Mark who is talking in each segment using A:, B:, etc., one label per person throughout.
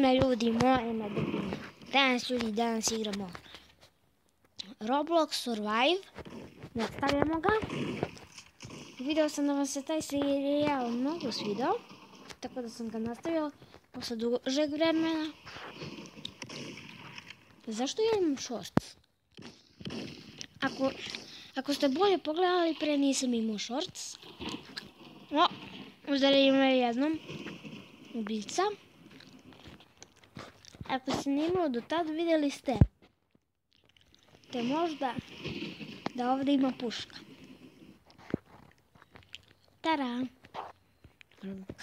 A: ime ljudi, moje ime Drbina. Danas igramo Roblox Survive. Nastavljamo ga. Video sam da vam se taj serijal mnogo svidao, tako da sam ga nastavio posle dužeg vremena. Zašto ja imam shorts? Ako ste bolje pogledali, pre nisam imao shorts. Udarili me jednom ubica. Ako ste nimao do tada, vidjeli ste te možda da ovdje ima puška. Tara!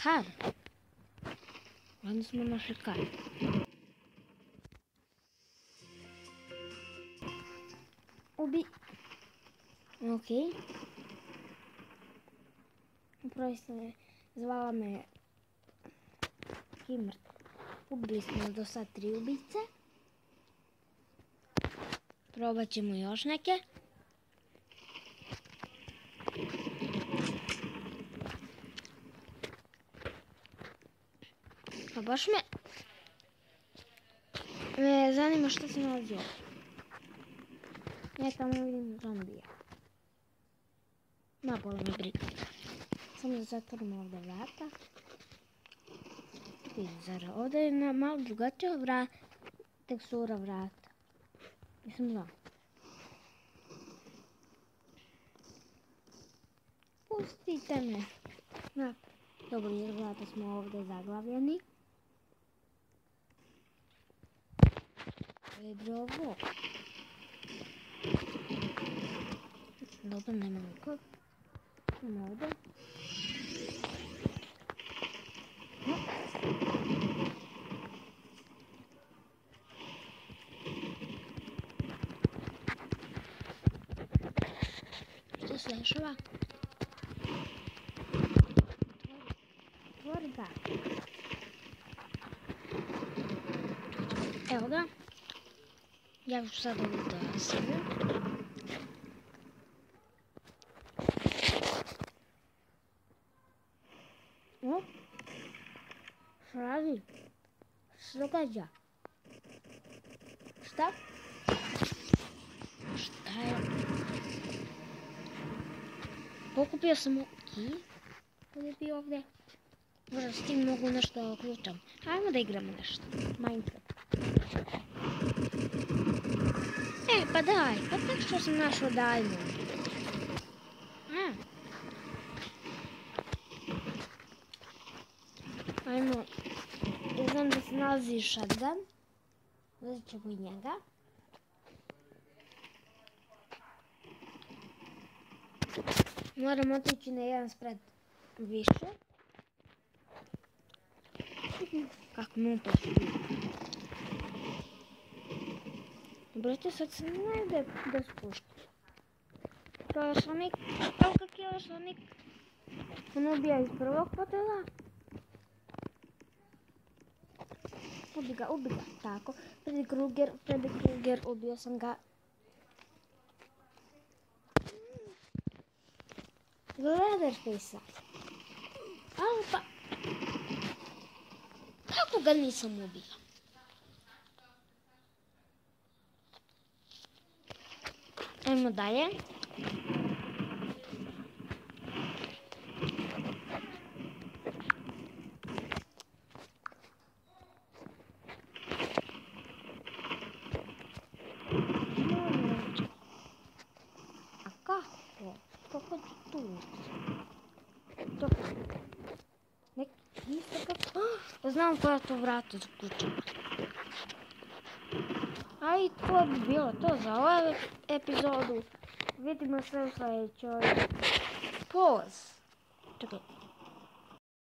A: Kar. Onda smo našli kar. Ubi. Okej. Upravo ste zvala me Kimrt. Ubili smo do sad 3 ubice. Probat ćemo još neke. A baš me zanima što se nalazi ovdje. Tamo vidim zombija. Napola me briga. Samo da zatvorimo ovdje vrata. Ovdje je malo drugačija tekstura vrata. Nisam znao. Pustite me. Dobro, jer vrata smo ovdje zaglavljeni. To je bilo ovo. Dobro, nema nikog. Nema ovdje. Što se dešava? Otvori ga. Evo ga. Ja ću sad ovdje da sedim. Što radi? Što se događa? Šta? Šta je? Pokupio sam ki. Kod je bio ovdje? Možda s tim mogu nešto da uključam. Ajmo da igramo nešto. Minecraft. Pa daj, pa tako što sam našao diamond. Ajmo, znam da se nalazi shotgun. Uzet ćemo i njega. Moram otići na jedan spred više. Kako mu to sviđa. Brate, sad se ne ide bez puške. Kilosonik, evo kilosonik. On ubija iz prvog potela. Ubi ga, tako. Freddy Krueger, ubio sam ga. Leatherface-a. Ali pa... Kako ga nisam ubio? Ajmo dalje. A kako? Kako ću tu? Znam koja to vrata zaključava. A i to bi bilo to za ovu epizodu. Vidimo se u sljedećoj. Pause. Čekaj.